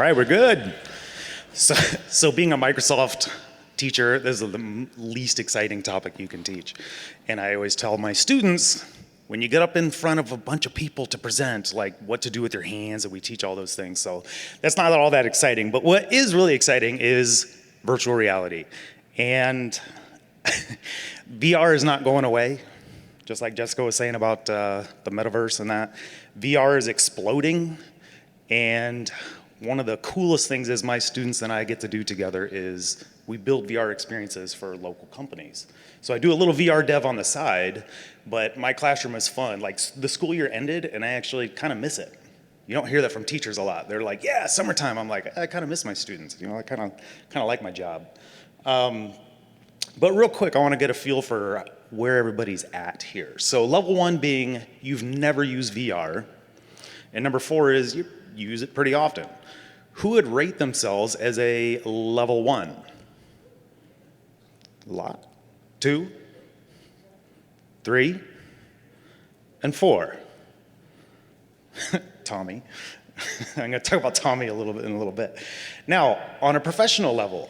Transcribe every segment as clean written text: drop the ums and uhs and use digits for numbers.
right, we're good. So being a Microsoft teacher, this is the least exciting topic you can teach. And I always tell my students, when you get up in front of a bunch of people to present, like what to do with your hands, and we teach all those things. So that's not all that exciting. But what is really exciting is virtual reality. And VR is not going away. Just like Jessica was saying about the metaverse and that. VR is exploding. And one of the coolest things is my students and I get to do together is we build VR experiences for local companies. So I do a little VR dev on the side, but my classroom is fun. Like the school year ended and I actually kind of miss it. You don't hear that from teachers a lot. They're like, yeah, summertime. I'm like, I kind of miss my students. You know, I kind of like my job. But real quick, I want to get a feel for where everybody's at here. So level 1 being you've never used VR. And number 4 is you use it pretty often. Who would rate themselves as a level 1? A lot. 2, 3, and 4. Tommy. I'm going to talk about Tommy in a little bit. Now, on a professional level,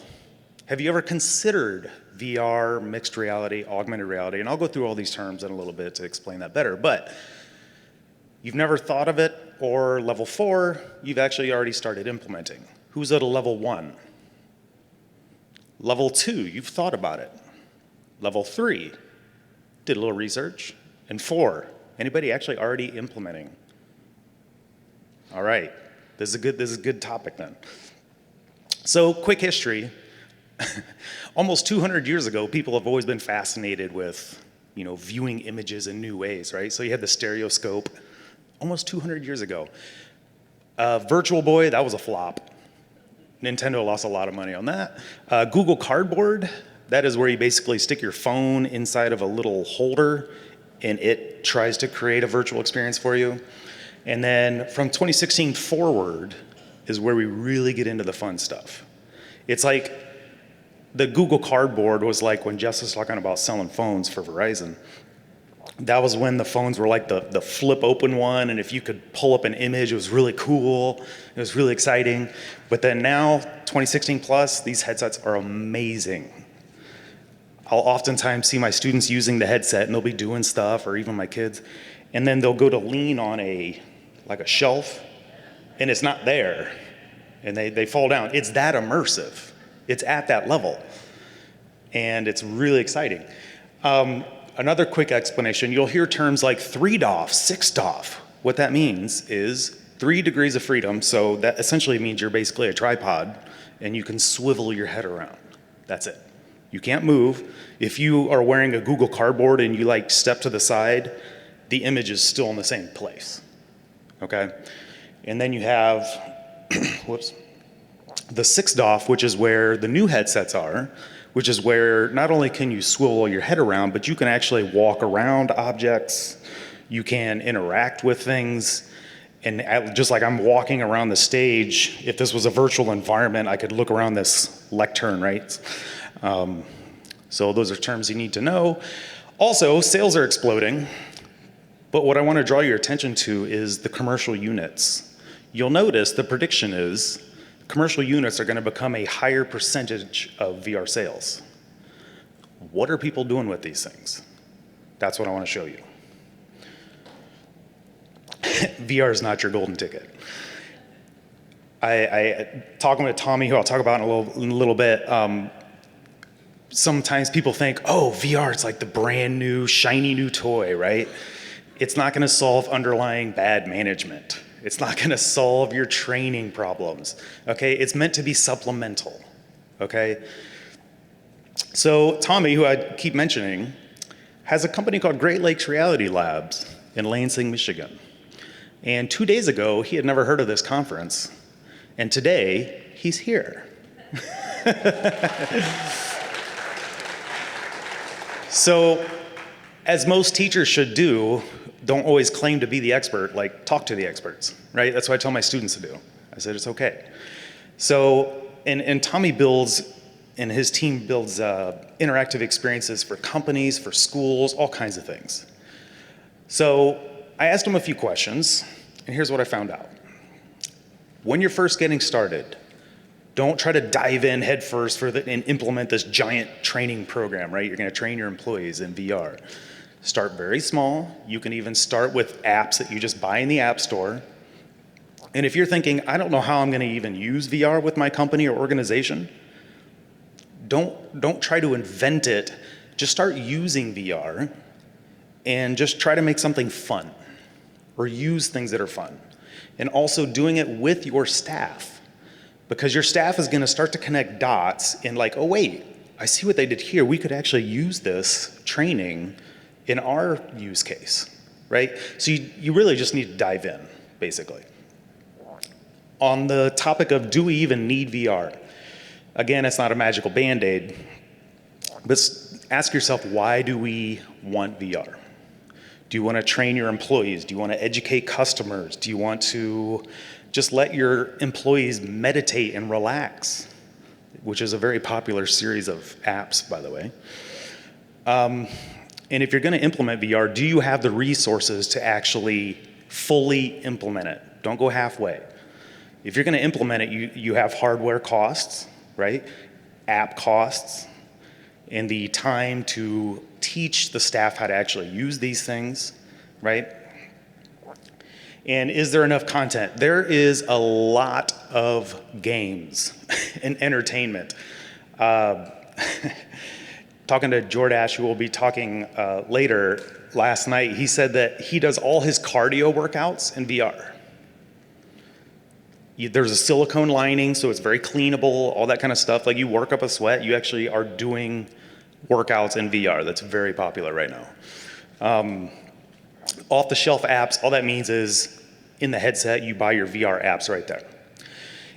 have you ever considered VR, mixed reality, augmented reality? And I'll go through all these terms in a little bit to explain that better. But you've never thought of it, or level 4, you've actually already started implementing. Who's at a level 1? Level 2, you've thought about it. Level 3, did a little research. And 4, anybody actually already implementing? All right, this is a good topic then. So quick history. Almost 200 years ago, people have always been fascinated with, viewing images in new ways, right? So you had the stereoscope. Almost 200 years ago. Virtual Boy, that was a flop. Nintendo lost a lot of money on that. Google Cardboard, that is where you basically stick your phone inside of a little holder and it tries to create a virtual experience for you. And then from 2016 forward is where we really get into the fun stuff. It's like the Google Cardboard was like when Jess was talking about selling phones for Verizon. That was when the phones were like the flip open one, and if you could pull up an image, it was really cool. It was really exciting. But then now, 2016 plus, these headsets are amazing. I'll oftentimes see my students using the headset and they'll be doing stuff, or even my kids, and then they'll go to lean on a shelf, and it's not there, and they fall down. It's that immersive. It's at that level, and it's really exciting. Another quick explanation, you'll hear terms like 3DOF, 6DOF. What that means is 3 degrees of freedom, so that essentially means you're basically a tripod and you can swivel your head around. That's it. You can't move. If you are wearing a Google Cardboard and you step to the side, the image is still in the same place, okay? And then you have, whoops, the 6DOF, which is where the new headsets are, which is where not only can you swivel your head around, but you can actually walk around objects, you can interact with things, and just like I'm walking around the stage, if this was a virtual environment, I could look around this lectern, right? So those are terms you need to know. Also, sales are exploding, but what I want to draw your attention to is the commercial units. You'll notice the prediction is commercial units are going to become a higher percentage of VR sales. What are people doing with these things? That's what I want to show you. VR is not your golden ticket. I talking with Tommy, who I'll talk about in a little bit, sometimes people think, oh, VR, it's like the brand new, shiny new toy, right? It's not going to solve underlying bad management. It's not going to solve your training problems, okay? It's meant to be supplemental, okay? So Tommy, who I keep mentioning, has a company called Great Lakes Reality Labs in Lansing, Michigan. And 2 days ago, he had never heard of this conference. And today, he's here. So, as most teachers should do, don't always claim to be the expert, talk to the experts, right? That's what I tell my students to do. I said, it's okay. So, and Tommy builds, and his team builds interactive experiences for companies, for schools, all kinds of things. So, I asked him a few questions, and here's what I found out. When you're first getting started, don't try to dive in head first and implement this giant training program, right? You're gonna train your employees in VR. Start very small. You can even start with apps that you just buy in the App Store. And if you're thinking, I don't know how I'm gonna even use VR with my company or organization, don't try to invent it. Just start using VR and just try to make something fun or use things that are fun. And also doing it with your staff, because your staff is gonna start to connect dots and like, oh wait, I see what they did here. We could actually use this training in our use case, right? So you really just need to dive in, basically. On the topic of, do we even need VR? Again, it's not a magical Band-Aid, but ask yourself, why do we want VR? Do you want to train your employees? Do you want to educate customers? Do you want to just let your employees meditate and relax, which is a very popular series of apps, by the way. And if you're going to implement VR, do you have the resources to actually fully implement it? Don't go halfway. If you're going to implement it, you have hardware costs, right? App costs, and the time to teach the staff how to actually use these things, right? And is there enough content? There is a lot of games and entertainment. Talking to Jordash, who will be talking later, last night, he said that he does all his cardio workouts in VR. There's a silicone lining, so it's very cleanable, all that kind of stuff. Like, you work up a sweat, you actually are doing workouts in VR. That's very popular right now. Off-the-shelf apps, all that means is in the headset, you buy your VR apps right there.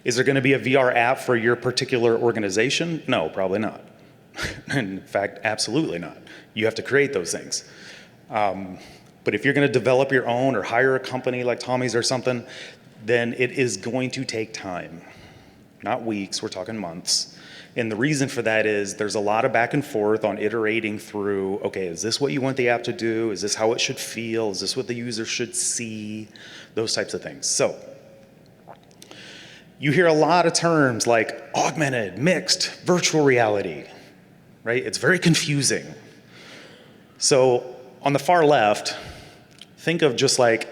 Is there gonna be a VR app for your particular organization? No, probably not. In fact, absolutely not. You have to create those things. But if you're gonna develop your own or hire a company like Tommy's or something, then it is going to take time. Not weeks, we're talking months. And the reason for that is there's a lot of back and forth on iterating through, okay, is this what you want the app to do? Is this how it should feel? Is this what the user should see? Those types of things. So, you hear a lot of terms like augmented, mixed, virtual reality, right? It's very confusing. So, on the far left, think of just like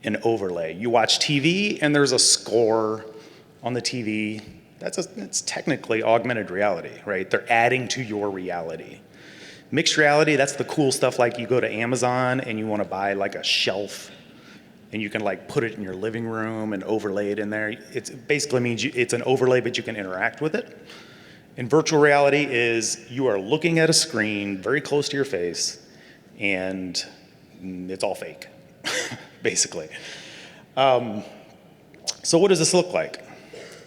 an overlay. You watch TV and there's a score on the TV. It's technically augmented reality, right? They're adding to your reality. Mixed reality, that's the cool stuff, like you go to Amazon and you want to buy like a shelf and you can like put it in your living room and overlay it in there. It basically means it's an overlay, but you can interact with it. And virtual reality is you are looking at a screen very close to your face and it's all fake, basically. So what does this look like?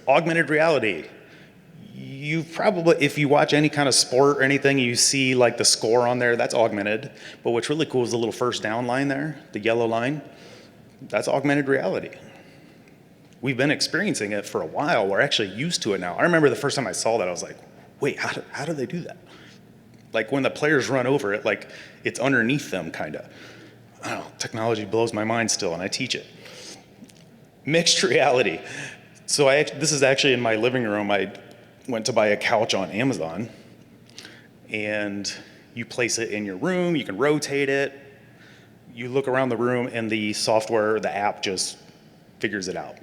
Augmented reality. You probably, if you watch any kind of sport or anything, you see like the score on there, that's augmented. But what's really cool is the little first down line there, the yellow line. That's augmented reality. We've been experiencing it for a while. We're actually used to it now. I remember the first time I saw that, I was like, wait, how do they do that? Like when the players run over it, like it's underneath them, kind of. I don't know, technology blows my mind still, and I teach it. Mixed reality. So this is actually in my living room. I went to buy a couch on Amazon, and you place it in your room, you can rotate it, you look around the room, and the software, the app just figures it out.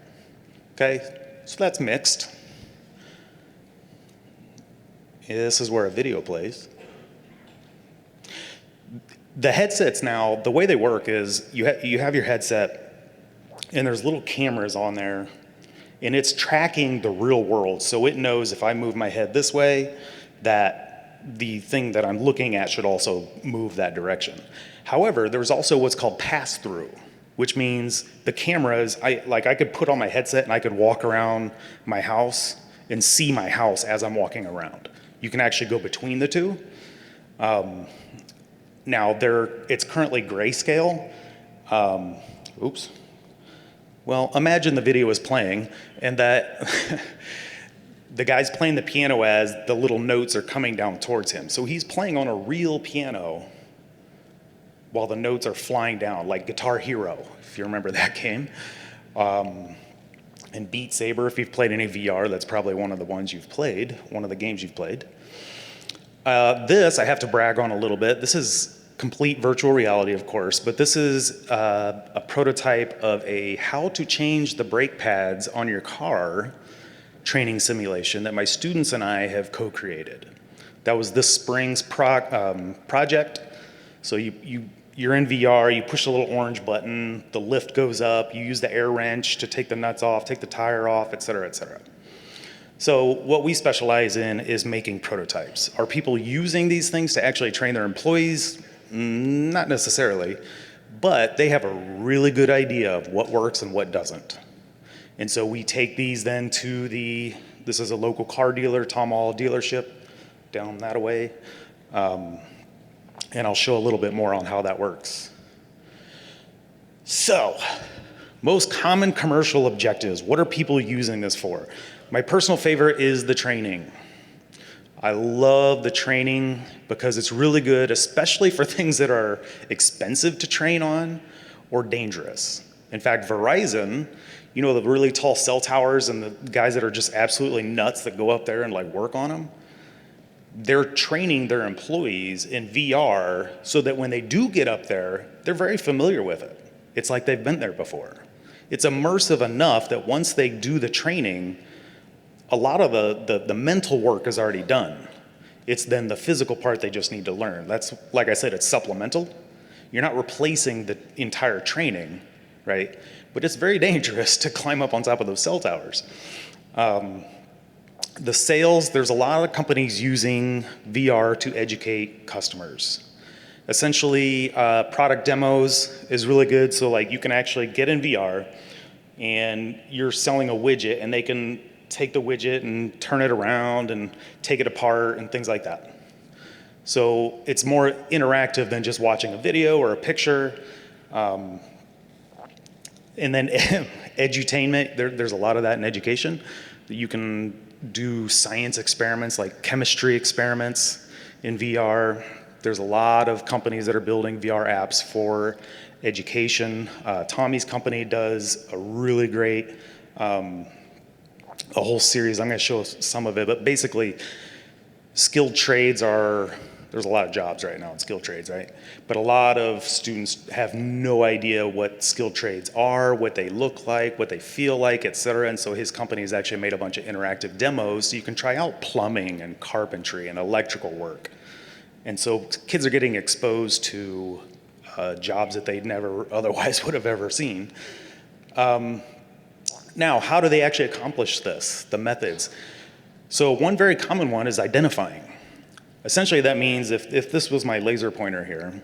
Okay, so that's mixed. This is where a video plays. The headsets now, the way they work is you have your headset, and there's little cameras on there, and it's tracking the real world. So it knows if I move my head this way, that the thing that I'm looking at should also move that direction. However, there's also what's called pass-through, which means the cameras, I could put on my headset and I could walk around my house and see my house as I'm walking around. You can actually go between the two. Now, it's currently grayscale. Oops. Well, imagine the video is playing and that the guy's playing the piano as the little notes are coming down towards him. So he's playing on a real piano while the notes are flying down, like Guitar Hero, if you remember that game. And Beat Saber, if you've played any VR, that's probably one of the ones you've played, one of the games you've played. This, I have to brag on a little bit. This is complete virtual reality, of course, but this is a prototype of a how to change the brake pads on your car training simulation that my students and I have co-created. That was this spring's project. So you're in VR, you push the little orange button, the lift goes up, you use the air wrench to take the nuts off, take the tire off, et cetera, et cetera. So what we specialize in is making prototypes. Are people using these things to actually train their employees? Not necessarily, but they have a really good idea of what works and what doesn't. And so we take these then to this is a local car dealer, Tom All dealership, down that way. And I'll show a little bit more on how that works. So, most common commercial objectives. What are people using this for? My personal favorite is the training. I love the training because it's really good, especially for things that are expensive to train on or dangerous. In fact, Verizon, you know the really tall cell towers and the guys that are just absolutely nuts that go up there and like work on them? They're training their employees in VR so that when they do get up there, they're very familiar with it. It's like they've been there before. It's immersive enough that once they do the training, a lot of the mental work is already done. It's then the physical part they just need to learn. That's, like I said, it's supplemental. You're not replacing the entire training, right? But it's very dangerous to climb up on top of those cell towers. The sales, there's a lot of companies using VR to educate customers. Essentially, product demos is really good. So like you can actually get in VR and you're selling a widget and they can take the widget and turn it around and take it apart and things like that. So it's more interactive than just watching a video or a picture. And then edutainment, there's a lot of that in education. You can do science experiments like chemistry experiments in VR. There's a lot of companies that are building VR apps for education. Tommy's company does a really great, a whole series. I'm going to show some of it, but basically skilled trades there's a lot of jobs right now in skilled trades, right? But a lot of students have no idea what skilled trades are, what they look like, what they feel like, et cetera. And so his company has actually made a bunch of interactive demos so you can try out plumbing and carpentry and electrical work. And so kids are getting exposed to jobs that they never otherwise would have ever seen. Now, how do they actually accomplish this, the methods? So one very common one is identifying. Essentially, that means if this was my laser pointer here,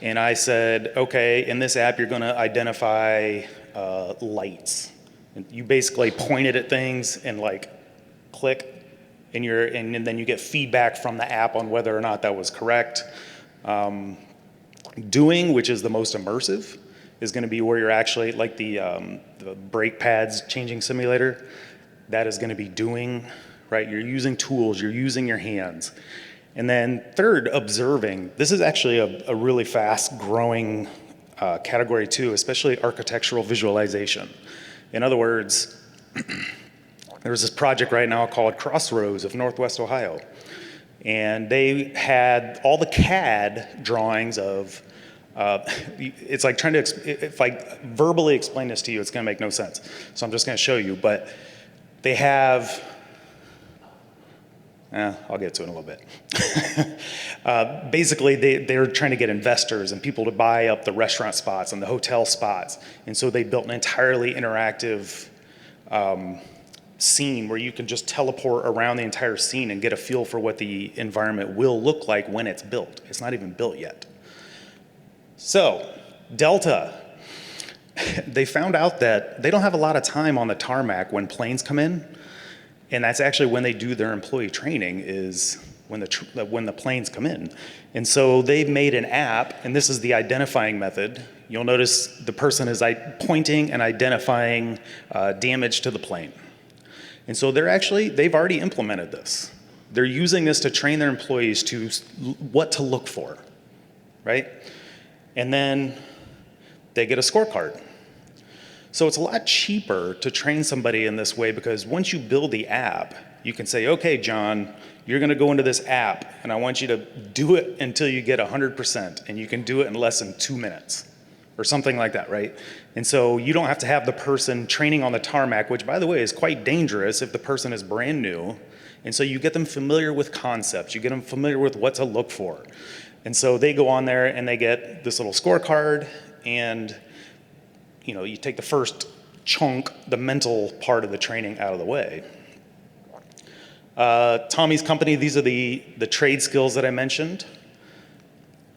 and I said, okay, in this app, you're going to identify lights. And you basically point it at things and like click, and then you get feedback from the app on whether or not that was correct. Doing, which is the most immersive, is going to be where you're actually, like the brake pads changing simulator, that is going to be doing, right? You're using tools, you're using your hands. And then third, observing. This is actually a really fast growing category too, especially architectural visualization. In other words, there's this project right now called Crossroads of Northwest Ohio. And they had all the CAD drawings of, it's like trying to, if I verbally explain this to you, it's gonna make no sense. So I'm just gonna show you, but they have, I'll get to it in a little bit. Basically, they're trying to get investors and people to buy up the restaurant spots and the hotel spots. And so they built an entirely interactive scene where you can just teleport around the entire scene and get a feel for what the environment will look like when it's built. It's not even built yet. So, Delta. They found out that they don't have a lot of time on the tarmac when planes come in. And that's actually when they do their employee training, is when the planes come in. And so they've made an app, and this is the identifying method. You'll notice the person is pointing and identifying damage to the plane. And so they've already implemented this. They're using this to train their employees to what to look for, right? And then they get a scorecard. So it's a lot cheaper to train somebody in this way because once you build the app, you can say, okay, John, you're gonna go into this app and I want you to do it until you get 100%, and you can do it in less than 2 minutes or something like that, right? And so you don't have to have the person training on the tarmac, which by the way is quite dangerous if the person is brand new. And so you get them familiar with concepts, you get them familiar with what to look for. And so they go on there and they get this little scorecard, and you take the first chunk, the mental part of the training out of the way. Tommy's company, these are the trade skills that I mentioned.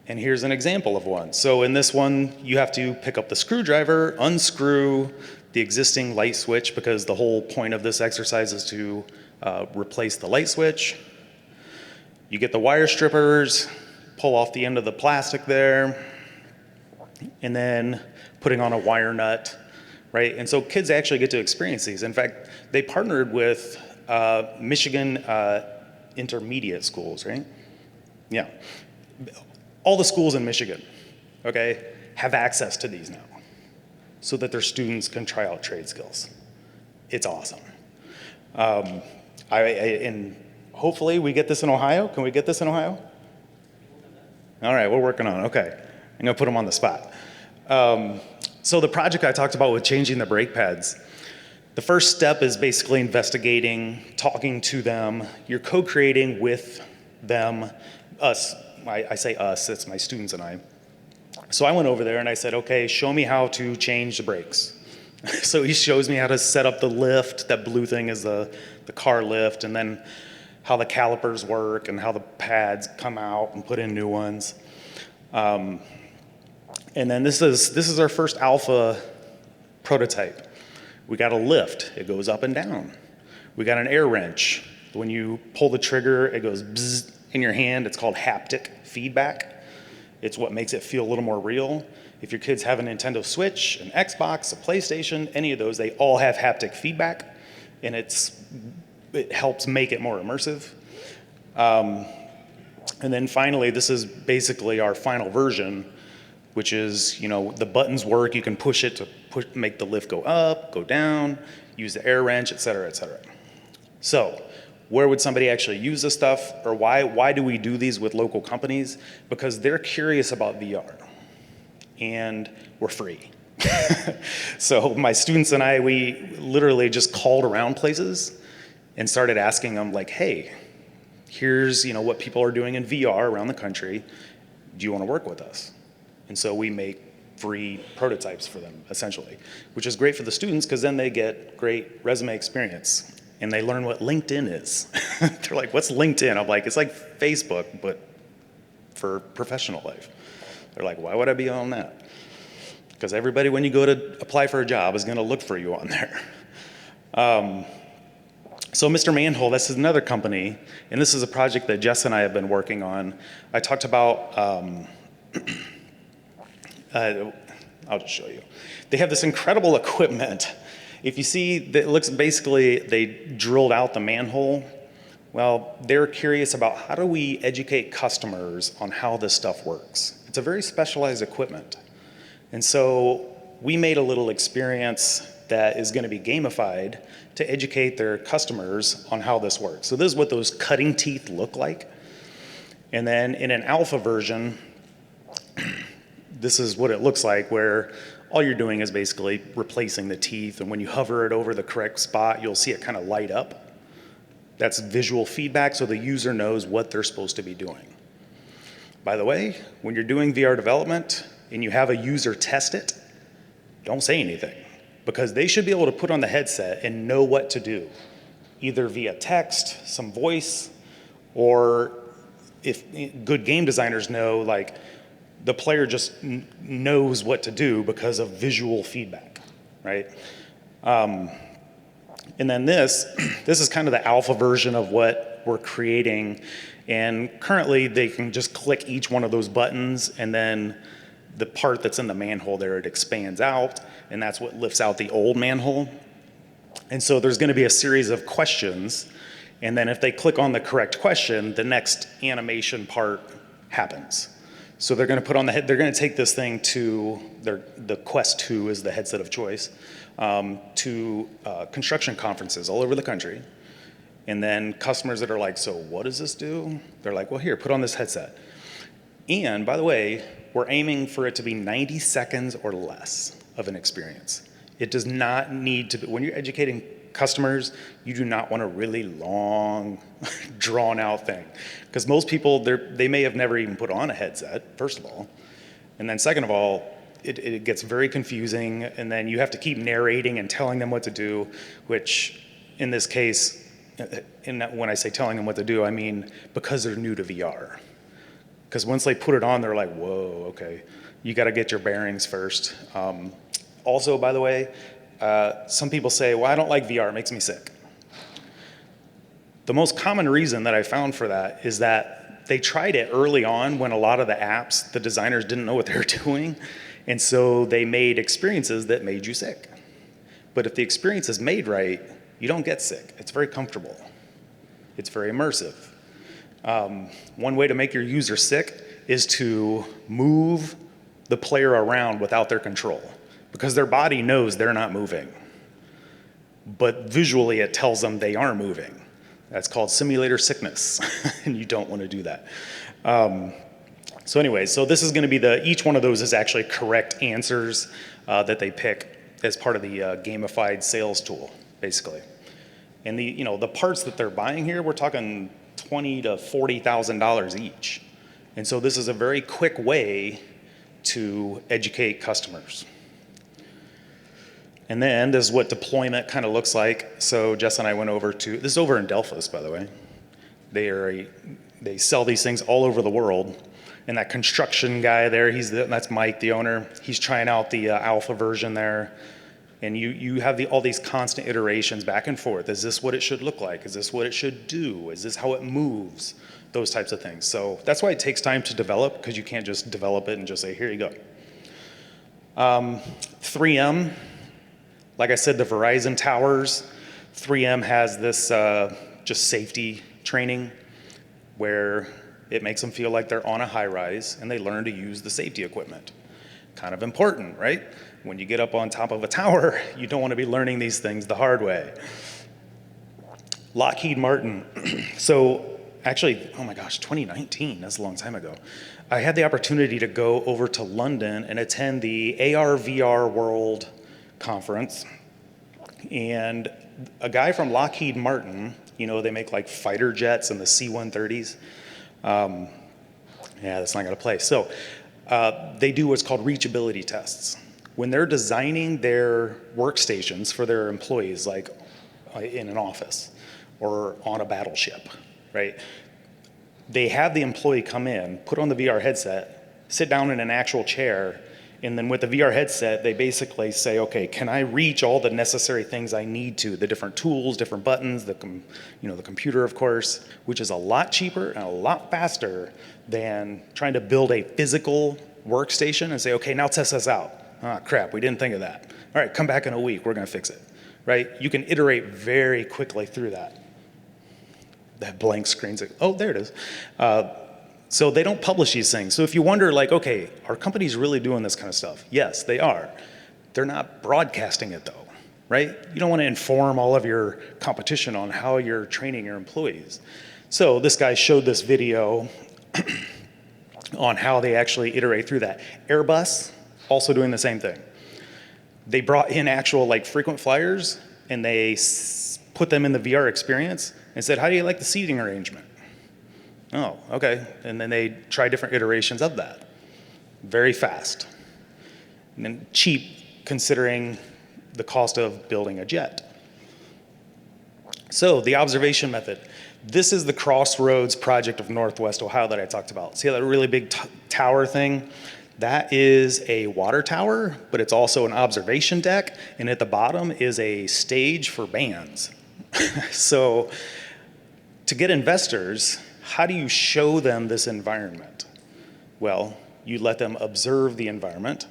And here's an example of one. So in this one, you have to pick up the screwdriver, unscrew the existing light switch, because the whole point of this exercise is to replace the light switch. You get the wire strippers, pull off the end of the plastic there, and then putting on a wire nut, right? And so kids actually get to experience these. In fact, they partnered with Michigan intermediate schools, right? Yeah. All the schools in Michigan, okay, have access to these now so that their students can try out trade skills. It's awesome. And hopefully we get this in Ohio. Can we get this in Ohio? All right, we're working on it. Okay. I'm gonna put them on the spot. So the project I talked about with changing the brake pads, the first step is basically investigating, talking to them. You're co-creating with them, us. I say us, it's my students and I. So I went over there and I said, okay, show me how to change the brakes. So he shows me how to set up the lift. That blue thing is the car lift, and then how the calipers work and how the pads come out and put in new ones. And then this is our first alpha prototype. We got a lift, it goes up and down. We got an air wrench. When you pull the trigger, it goes bzzz in your hand. It's called haptic feedback. It's what makes it feel a little more real. If your kids have a Nintendo Switch, an Xbox, a PlayStation, any of those, they all have haptic feedback, and it helps make it more immersive. And then finally, this is basically our final version, which is, the buttons work. You can push it to make the lift go up, go down, use the air wrench, et cetera, et cetera. So where would somebody actually use this stuff, or why do we do these with local companies? Because they're curious about VR, and we're free. So my students and I, we literally just called around places and started asking them, like, hey, here's what people are doing in VR around the country. Do you want to work with us? And so we make free prototypes for them, essentially, which is great for the students because then they get great resume experience and they learn what LinkedIn is. They're like, what's LinkedIn? I'm like, it's like Facebook, but for professional life. They're like, why would I be on that? Because everybody, when you go to apply for a job, is going to look for you on there. So Mr. Manhole, this is another company, and this is a project that Jess and I have been working on. I talked about, I'll just show you. They have this incredible equipment. If you see, it looks basically, they drilled out the manhole. Well, they're curious about how do we educate customers on how this stuff works. It's a very specialized equipment. And so we made a little experience that is going to be gamified to educate their customers on how this works. So this is what those cutting teeth look like. And then in an alpha version, this is what it looks like, where all you're doing is basically replacing the teeth, and when you hover it over the correct spot, you'll see it kind of light up. That's visual feedback, so the user knows what they're supposed to be doing. By the way, when you're doing VR development and you have a user test it, don't say anything, because they should be able to put on the headset and know what to do, either via text, some voice, or if good game designers know, like, the player just knows what to do because of visual feedback, right? And then this is kind of the alpha version of what we're creating. And currently they can just click each one of those buttons, and then the part that's in the manhole there, it expands out, and that's what lifts out the old manhole. And so there's gonna be a series of questions, and then if they click on the correct question, the next animation part happens. So they're going to put on the head, they're going to take this thing to the Quest 2 is the headset of choice, to construction conferences all over the country. And then customers that are like, so what does this do? They're like, well, here, put on this headset. And by the way, we're aiming for it to be 90 seconds or less of an experience. It does not need to be, when you're educating customers, you do not want a really long, drawn out thing. Because most people, they may have never even put on a headset, first of all. And then second of all, it gets very confusing, and then you have to keep narrating and telling them what to do, which in this case, when I say telling them what to do, I mean because they're new to VR. Because once they put it on, they're like, whoa, okay, you got to get your bearings first. Also, by the way, some people say, well, I don't like VR, it makes me sick. The most common reason that I found for that is that they tried it early on when a lot of the apps, the designers didn't know what they were doing, and so they made experiences that made you sick. But if the experience is made right, you don't get sick. It's very comfortable. It's very immersive. One way to make your user sick is to move the player around without their control, because their body knows they're not moving, but visually it tells them they are moving. That's called simulator sickness, and you don't want to do that. So anyway, so this is going to be each one of those is actually correct answers that they pick as part of the gamified sales tool, basically. And the parts that they're buying here, we're talking $20,000 to $40,000 each. And so this is a very quick way to educate customers. And then this is what deployment kind of looks like. So Jess and I went over to, this is over in Delphos, by the way. They sell these things all over the world. And that construction guy there, that's Mike, the owner. He's trying out the alpha version there. And you have all these constant iterations back and forth. Is this what it should look like? Is this what it should do? Is this how it moves? Those types of things. So that's why it takes time to develop, because you can't just develop it and just say, here you go. 3M, like I said, the Verizon towers, 3M has this just safety training where it makes them feel like they're on a high rise and they learn to use the safety equipment. Kind of important, right? When you get up on top of a tower, you don't want to be learning these things the hard way. Lockheed Martin. So actually, oh my gosh, 2019, that's a long time ago. I had the opportunity to go over to London and attend the AR VR World Conference. And a guy from Lockheed Martin, they make like fighter jets and the C-130s. Yeah, that's not gonna play. So they do what's called reachability tests. When they're designing their workstations for their employees, like in an office or on a battleship, right? They have the employee come in, put on the VR headset, sit down in an actual chair, and then with the VR headset, they basically say, okay, can I reach all the necessary things I need to, the different tools, different buttons, the computer, of course, which is a lot cheaper and a lot faster than trying to build a physical workstation and say, okay, now test this out. Ah, crap, we didn't think of that. All right, come back in a week, we're gonna fix it, right? You can iterate very quickly through that. That blank screen's like, oh, there it is. So they don't publish these things. So if you wonder, like, okay, are companies really doing this kind of stuff? Yes, they are. They're not broadcasting it though, right? You don't want to inform all of your competition on how you're training your employees. So this guy showed this video on how they actually iterate through that. Airbus, also doing the same thing. They brought in actual like frequent flyers and they put them in the VR experience and said, how do you like the seating arrangement? Oh, okay. And then they try different iterations of that. Very fast. And then cheap, considering the cost of building a jet. So the observation method. This is the Crossroads project of Northwest Ohio that I talked about. See that really big tower thing? That is a water tower, but it's also an observation deck. And at the bottom is a stage for bands. So to get investors, how do you show them this environment? Well, you let them observe the environment.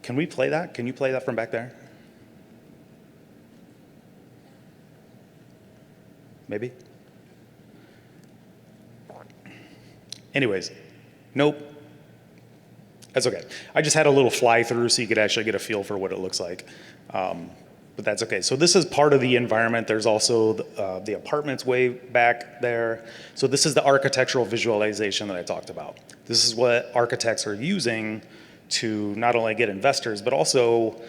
Can we play that? Can you play that from back there? Maybe? Anyways, Nope. That's okay. I just had a little fly through so you could actually get a feel for what it looks like. But that's okay. So this is part of the environment. There's also the apartments way back there. So this is the architectural visualization that I talked about. This is what architects are using to not only get investors, but also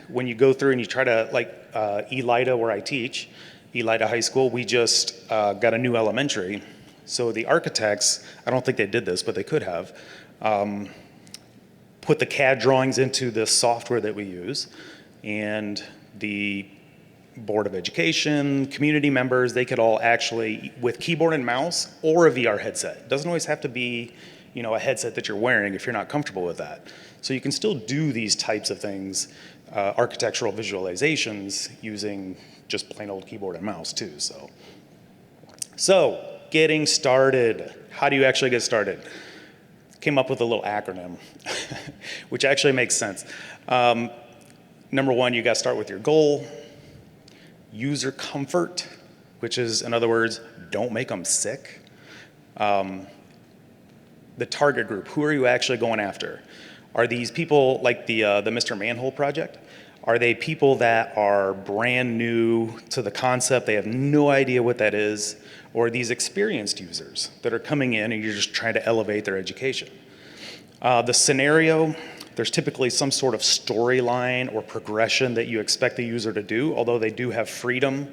when you go through and you try to, like ELIDA, where I teach, ELIDA High School, we just got a new elementary. So the architects, I don't think they did this, but they could have, put the CAD drawings into this software that we use, and the Board of Education, community members, they could all actually, with keyboard and mouse or a VR headset. It doesn't always have to be, you know, a headset that you're wearing if you're not comfortable with that. So you can still do these types of things, architectural visualizations, using just plain old keyboard and mouse too. So getting started. How do you actually get started? Came up with a little acronym, which actually makes sense. Number one, you got to start with your goal. User comfort, which is, in other words, don't make them sick. The target group, who are you actually going after? Are these people like the Mr. Manhole project? Are they people that are brand new to the concept, they have no idea what that is? Or are these experienced users that are coming in and you're just trying to elevate their education? The scenario, there's typically some sort of storyline or progression that you expect the user to do, although they do have freedom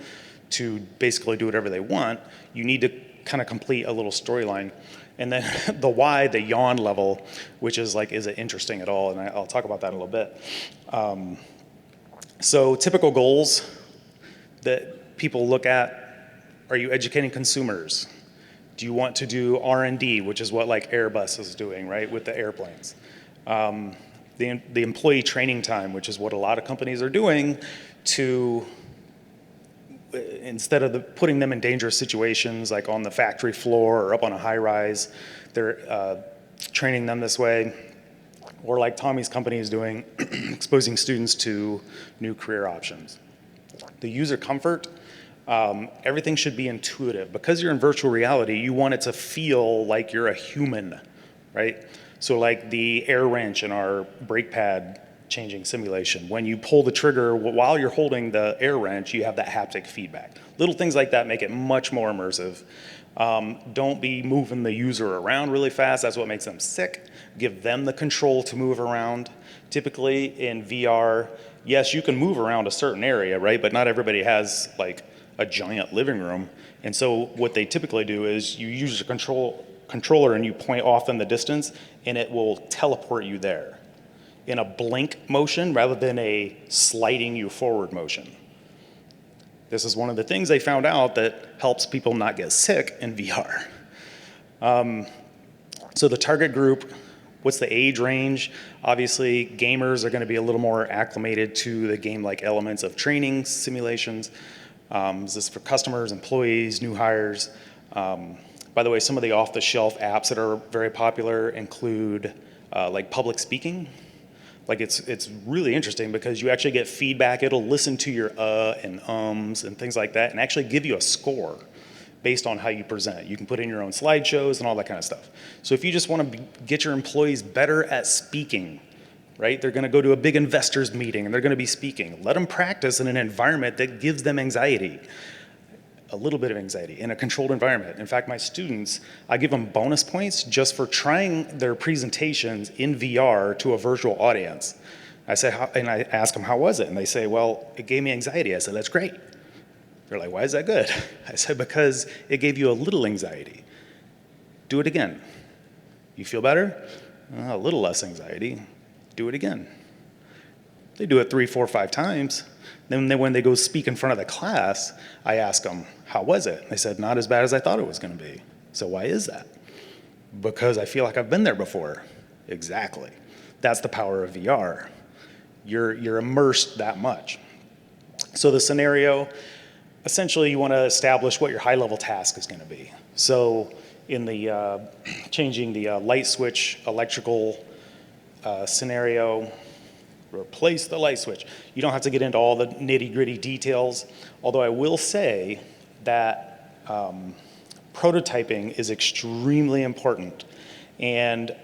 to basically do whatever they want. You need to kind of complete a little storyline. And then the why, the yawn level, which is like, is it interesting at all? And I'll talk about that in a little bit. So typical goals that people look at, are you educating consumers? Do you want to do R&D, which is what like Airbus is doing, right, with the airplanes? The employee training time, which is what a lot of companies are doing to, instead of putting them in dangerous situations like on the factory floor or up on a high rise, they're training them this way. Or like Tommy's company is doing, exposing students to new career options. The user comfort, everything should be intuitive. Because you're in virtual reality, you want it to feel like you're a human, right? So like the air wrench in our brake pad changing simulation, when you pull the trigger while you're holding the air wrench, you have that haptic feedback. Little things like that make it much more immersive. Don't be moving the user around really fast. That's what makes them sick. Give them the control to move around. Typically in VR, yes, you can move around a certain area, right? But not everybody has like a giant living room. And so what they typically do is you use a controller and you point off in the distance and it will teleport you there in a blink motion rather than a sliding you forward motion. This is one of the things they found out that helps people not get sick in VR. So the target group, what's the age range? Obviously, gamers are going to be a little more acclimated to the game-like elements of training simulations. This is for customers, employees, new hires. By the way, some of the off-the-shelf apps that are very popular include like public speaking. Like it's really interesting because you actually get feedback. It'll listen to your and ums and things like that and actually give you a score based on how you present. You can put in your own slideshows and all that kind of stuff. So if you just want to get your employees better at speaking, right? They're going to go to a big investors meeting and they're going to be speaking. Let them practice in an environment that gives them anxiety. A little bit of anxiety in a controlled environment. In fact, my students, I give them bonus points just for trying their presentations in VR to a virtual audience. I say, and I ask them, how was it? And they say, well, it gave me anxiety. I said, that's great. They're like, why is that good? I said, because it gave you a little anxiety. Do it again. You feel better? A little less anxiety. Do it again. They do it 3, 4, 5 times. Then when they go speak in front of the class, I ask them, how was it? They said, not as bad as I thought it was going to be. So why is that? Because I feel like I've been there before. Exactly. That's the power of VR. You're immersed that much. So the scenario, essentially you want to establish what your high-level task is going to be. So in the changing the light switch electrical scenario, replace the light switch. You don't have to get into all the nitty-gritty details, although I will say that prototyping is extremely important. And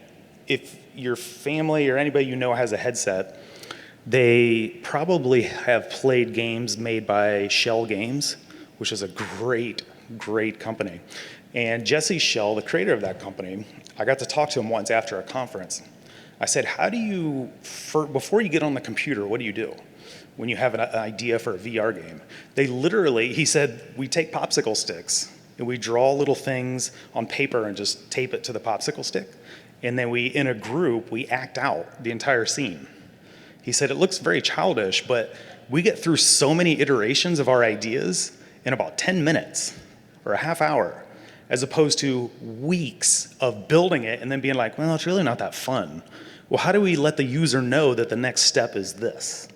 if your family or anybody you know has a headset, they probably have played games made by Shell Games, which is a great, great company. And Jesse Shell, the creator of that company, I got to talk to him once after a conference. I said, how do you, before you get on the computer, what do you do when you have an idea for a VR game? They literally, he said, we take popsicle sticks and we draw little things on paper and just tape it to the popsicle stick. And then we, in a group, we act out the entire scene. He said, it looks very childish, but we get through so many iterations of our ideas in about 10 minutes or a half hour, as opposed to weeks of building it and then being like, well, it's really not that fun. Well, how do we let the user know that the next step is this?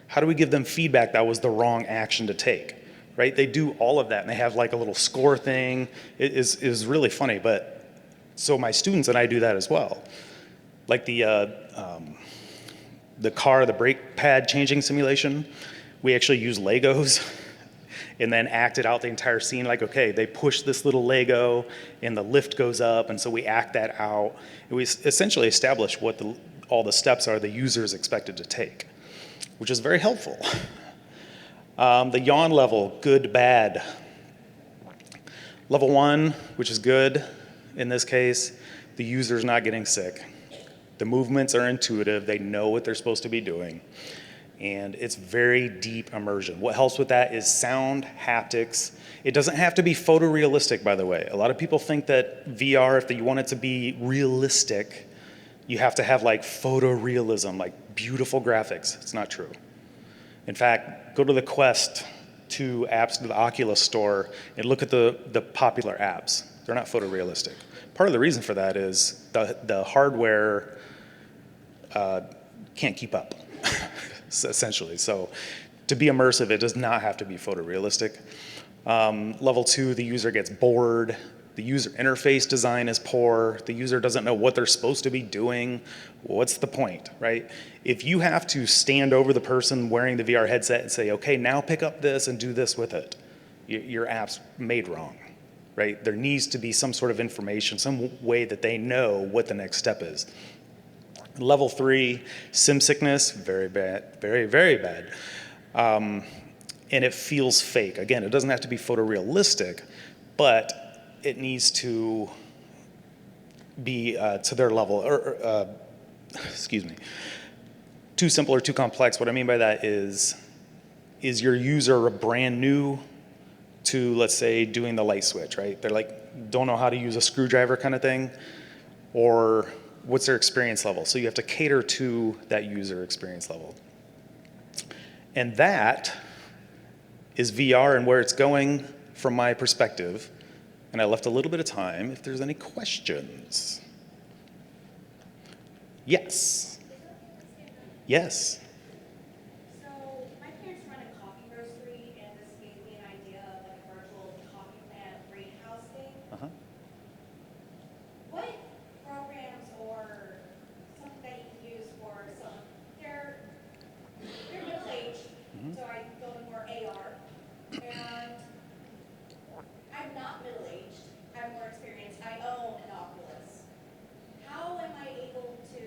How do we give them feedback that was the wrong action to take, right? They do all of that, and they have like a little score thing. It is really funny, but so my students and I do that as well. Like the brake pad changing simulation, we actually use Legos and then acted out the entire scene. Like, okay, they push this little Lego and the lift goes up, and so we act that out. And we essentially establish what all the steps are the user is expected to take, which is very helpful. The yawn level, good, bad. Level 1, which is good in this case, the user's not getting sick. The movements are intuitive, they know what they're supposed to be doing, and it's very deep immersion. What helps with that is sound, haptics. It doesn't have to be photorealistic, by the way. A lot of people think that VR, if you want it to be realistic, you have to have like photorealism, like beautiful graphics. It's not true. In fact, go to the Quest 2 apps, to the Oculus store, and look at the popular apps. They're not photorealistic. Part of the reason for that is the hardware can't keep up, essentially. So to be immersive, it does not have to be photorealistic. Level 2, the user gets bored. The user interface design is poor. The user doesn't know what they're supposed to be doing. What's the point, right? If you have to stand over the person wearing the VR headset and say, okay, now pick up this and do this with it, your app's made wrong, right? There needs to be some sort of information, some way that they know what the next step is. Level 3, sim sickness, very bad, very, very bad. And it feels fake. Again, it doesn't have to be photorealistic, but it needs to be to their level, excuse me, too simple or too complex. What I mean by that is your user brand new to, let's say, doing the light switch, right? They're like, don't know how to use a screwdriver kind of thing, or what's their experience level? So you have to cater to that user experience level. And that is VR and where it's going from my perspective. And I left a little bit of time if there's any questions. Yes. Yes. So my parents run a coffee roastery, and this gave me an idea of like a virtual coffee plant greenhouse thing. Uh-huh. What programs or something that you can use for some? They're middle-aged, so I go to more AR, and I'm not middle-aged. I'm more experienced. I own an Oculus. How am I able to,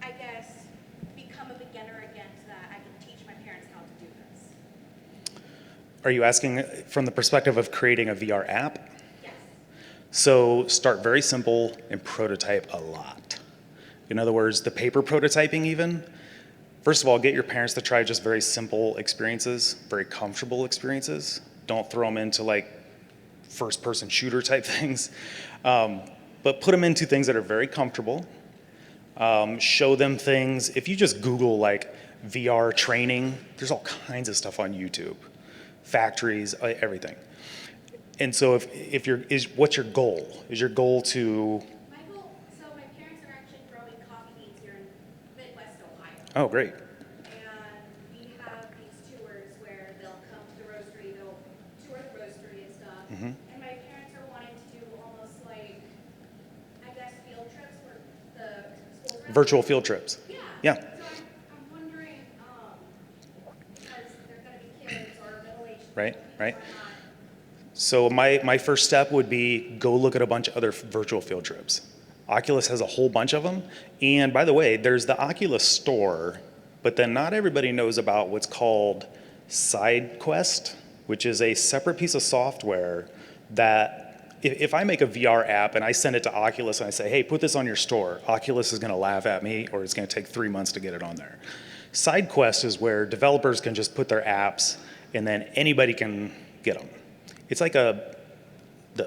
I guess, become a beginner again so that I can teach my parents how to do this? Are you asking from the perspective of creating a VR app? Yes. So start very simple and prototype a lot. In other words, the paper prototyping even, first of all, get your parents to try just very simple experiences, very comfortable experiences. Don't throw them into like first-person shooter type things, but put them into things that are very comfortable. Show them things. If you just Google like VR training, there's all kinds of stuff on YouTube, factories, everything. And so what's your goal? Is your goal to? My goal, so my parents are actually growing coffee beans here in Midwest Ohio. Oh, great. And we have these tours where they'll come to the roastery, they'll tour the roastery and stuff. Mm-hmm. And my parents are wanting to do almost like, I guess, field trips for the schools around. Virtual field trips. Yeah. Yeah. So I'm wondering, because they're going to be kids or middle-aged Right, people right. or not. So my first step would be go look at a bunch of other virtual field trips. Oculus has a whole bunch of them. And by the way, there's the Oculus Store, but then not everybody knows about what's called SideQuest, which is a separate piece of software that if I make a VR app and I send it to Oculus and I say, hey, put this on your store, Oculus is going to laugh at me, or it's going to take 3 months to get it on there. SideQuest is where developers can just put their apps and then anybody can get them. It's like the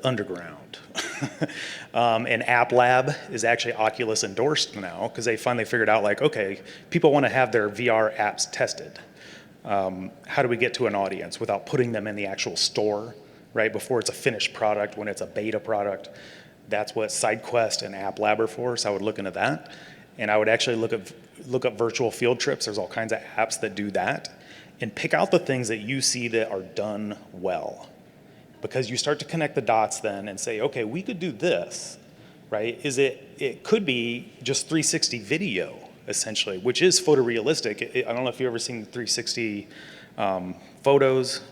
underground. And App Lab is actually Oculus endorsed now because they finally figured out like, okay, people want to have their VR apps tested. How do we get to an audience without putting them in the actual store, right? Before it's a finished product, when it's a beta product. That's what SideQuest and App Lab are for, so I would look into that. And I would actually look up virtual field trips. There's all kinds of apps that do that. And pick out the things that you see that are done well. Because you start to connect the dots then and say, okay, we could do this, right? It could be just 360 video, essentially, which is photorealistic. I don't know if you've ever seen 360 photos,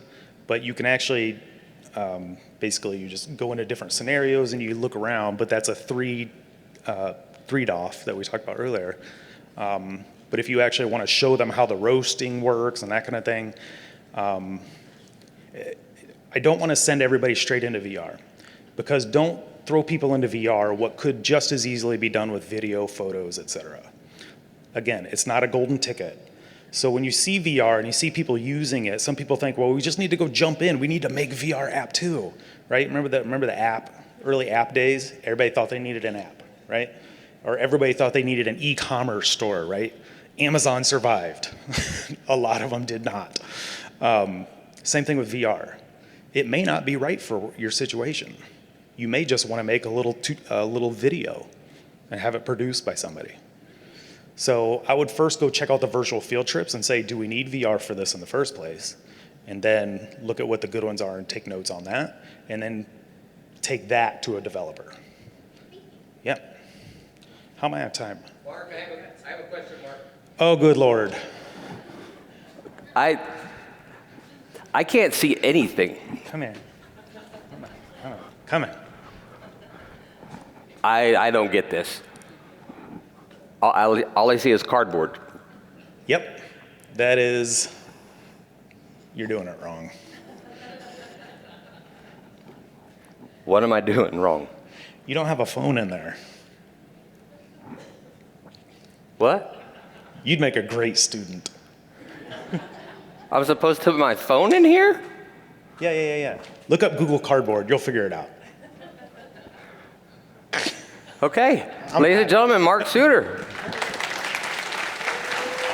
but you can actually, basically you just go into different scenarios and you look around, but that's a 3DOF that we talked about earlier. But if you actually want to show them how the roasting works and that kind of thing, I don't want to send everybody straight into VR, because don't throw people into VR what could just as easily be done with video, photos, etc. Again, it's not a golden ticket. So when you see VR and you see people using it, some people think, well, we just need to go jump in. We need to make VR app too, right? Remember the app, early app days? Everybody thought they needed an app, right? Or everybody thought they needed an e-commerce store, right? Amazon survived. A lot of them did not. Same thing with VR. It may not be right for your situation. You may just want to make a little video and have it produced by somebody. So I would first go check out the virtual field trips and say, do we need VR for this in the first place? And then look at what the good ones are and take notes on that, and then take that to a developer. Yeah. How am I out of time? Mark, I have a question, Mark. Oh, good Lord. I can't see anything. Come in. Come in. I don't get this. All I see is cardboard. Yep. That is, you're doing it wrong. What am I doing wrong? You don't have a phone in there. What? You'd make a great student. I'm supposed to put my phone in here? Yeah. Look up Google Cardboard. You'll figure it out. Okay. Ladies and gentlemen, Mark Suter.